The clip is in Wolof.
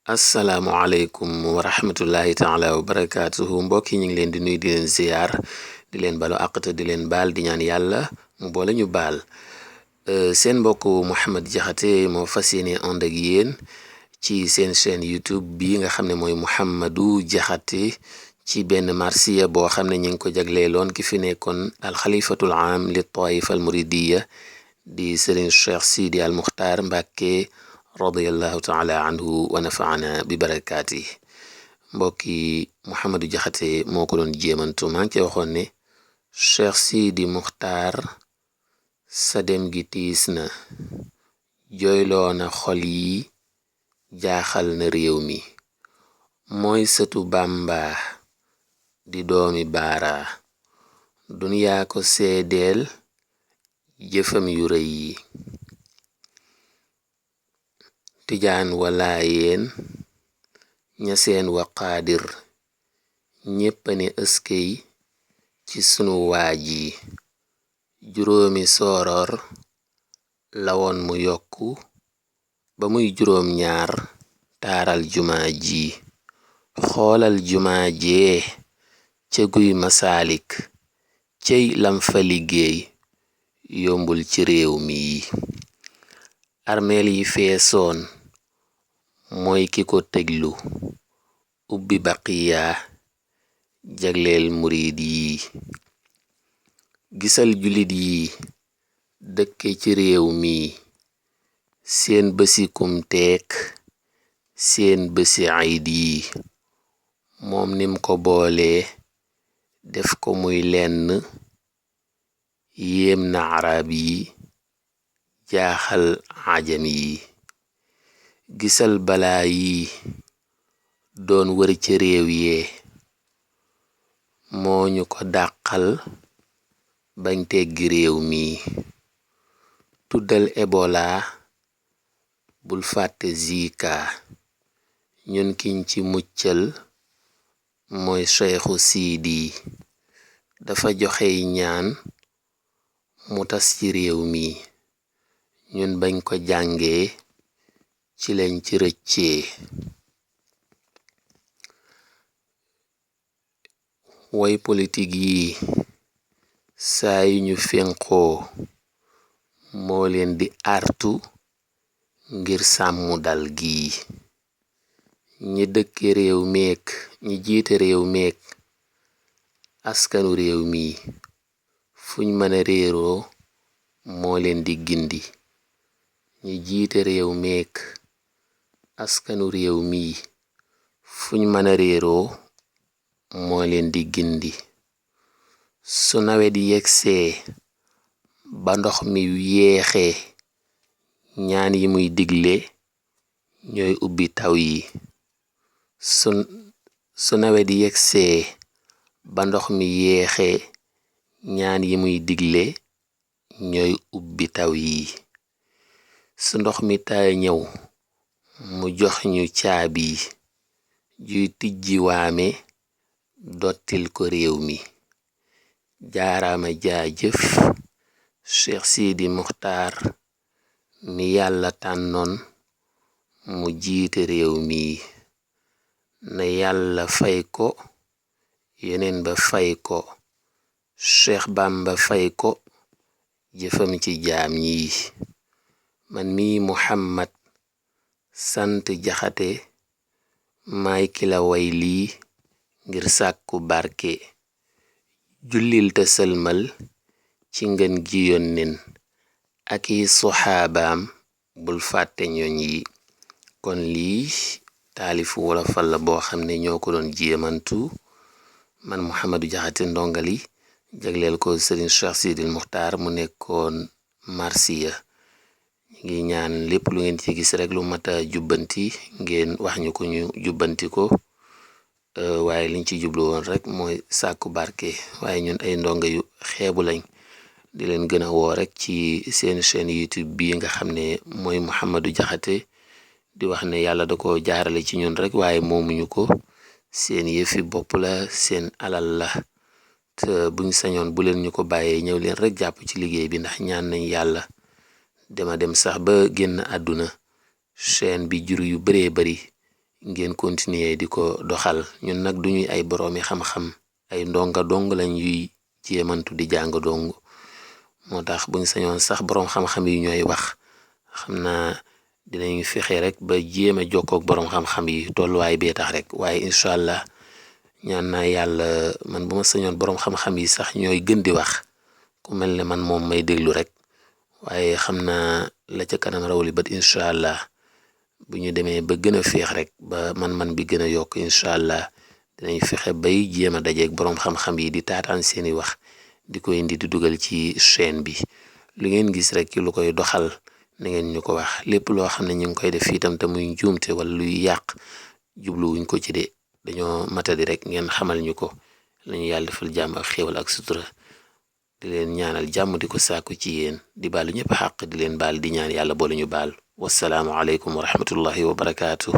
asalaamualeykum wa rahmatullahi taala wa barakaatuhu mbokk yi ñu ngi leen di nuyu di leen ziyaar di leen balu àqte di leen baal di ñaan yàlla mu boole ñu baal seen mbokk Mouhamed Diakhaté moo fas yéene ànd ak yéen ci seen chaîne YouTube bi nga xam ne mooy Mouhamadou Diakhaté ci benn marsiya boo xam ne ñu ngi ko jagleeloon ki fi nekkoon alxalifatul aam li taifa al muridiya di Serigne Cheikh Sidi al Muxtaar Mbàkke radiyallahu taala anhu wa nafaana bi barakaati mbokki Mouhamadou Diakhaté moo ko doon jéemantu maa ngi ci waxoon ne Cheikh Sidi Muxtaar sa dem gi tiis na jooyloo na xol yi jaaxal na réew mi mooy sëtu Bàmba di doomi Baara duniyaa ko seedeel jëfam yu rëy yi tijaan wala yeen ñaseen wa qaadir ñéppane ëskey ci sunu waaj yi juróomi sooror lawoon mu yokku ba muy juróom ñaar taaral jumaa ji xoolal jumaa jee ca guy masaalik cey lam fa liggéey yombul ci réew mi armeel yi feesoon mooy ki ko teglu ubbi baqiya jagleel murid yi gisal julit yi dëkke ci réew mi seen bësi kumteek seen bësi ayd yi moom nim ko boole def ko muy lenn yéem na arab yi jaaxal ajam yi gisal balaa yi doon wër ci réew yee moo ñu ko dàqal bañ teggi réew mi tuddal Ebola bul fàtte Zika ñun kiñ ci muccal mooy Cheikhu Sidi dafa joxey ñaan mu tas ci réew mi ñun bañ ko jàngee ci lañ ci rëccee way politik yi saa yu ñu fenkoo moo leen di artu ngir sàmmu dal gi ñi dëkke réew meek ñi jiite réew meek askanu réew mi fuñ mëna réeroo moo leen di gindi ñi jiite réew meek askanu réew mi fuñ mëna réeroo moo leen di gindi su nawet yegsee ba ndox mi yeexee ñaan yi muy digle ñooy ubbi taw yi su nawet yegsee ba ndox mi yeexee ñaan yi muy digle ñooy ubbi taw yi su ndox mi taa ñëw mu jox ñu caabi juy tijji waame dottil ko réew mi jaaraama jaajëf Cheikh Sidi Muxtaar mi yàlla tànnoon mu jiite réew mi na yàlla fay ko yeneen ba fay ko Cheikh Bamba fay ko jëfam ci jaam yi man mi Muhammad sant Jaxate maay kila way lii ngir sàkku barke jullil te sëlmal ci ngën gi yónneen ak i soxaabaam bul fàtte ñoñ yi kon lii taalifu wolofal la boo xam ne ñoo ko doon jéemantu man Mouhamadou Diakhaté ndongali jagleel ko Serigne Cheikh Sidil Muxtaar mu nekkoon marsiya ngi ñaan lépp lu ngeen ci gis rek lu mata jubbanti ngeen wax ñu ko ñu jubbanti ko waaye liñ ci jublu woon rek mooy sàkku barke waaye ñun ay ndonga yu xeebu lañ di leen gën a woo rek ci seen chaîne YouTube bi nga xam ne mooy Mouhamadou Diakhaté di wax ne yàlla da ko jaarale ci ñun rek waaye moomuñu ko seen yëfi bopp la seen alal la te buñ sañoon bu leen ñu ko bàyyee ñëw leen rek jàpp ci liggéey bi ndax ñaan nañ yàlla dema dem sax ba génn àdduna chaîne bi jur yu baree bari ngeen continuer di ko doxal. ñun nag duñuy ay boroomi xam-xam, ay ndonga dong lañ yuy jéemantu di jàng dong. moo tax buñ sañoon sax boroom xam-xam yi ñooy wax. xam naa dinañ fexe rek ba jéem a jokkook boroom xam-xam yi, tolluwaay bee tax rek. waaye incha allah ñaan naa yàlla man bu ma sañoon boroom xam-xam yi sax ñooy gën di wax, ku mel ne man moom may déglu rek. waaye xam naa la ca kanam rawli bët incha allah bu ñu demee ba gën a féex rek ba man bi gën a yokk incha allah dinañ fexe bay jéem a dajeeg boroom xam-xam yi di taataan seeni wax di ko indi di dugal ci chaîne bi. lu ngeen gis rek ci lu koy doxal na ngeen ñu ko wax. lépp loo xam ne ñu ngi koy def itam te muy njuumte wala luy yàq jubluwuñ ko ci de, dañoo matadi rek ngeen xamal ñu ko. lañu yàlla defal jàmm ak xéwal ak sutura, di leen ñaanal jàmm di ko sàkku ci yéen, di baalu ñëpp xàq di leen baal di ñaan yàlla boole ñu baal. wassalaamu aleykum wa rahmatullahi wa barakaatu.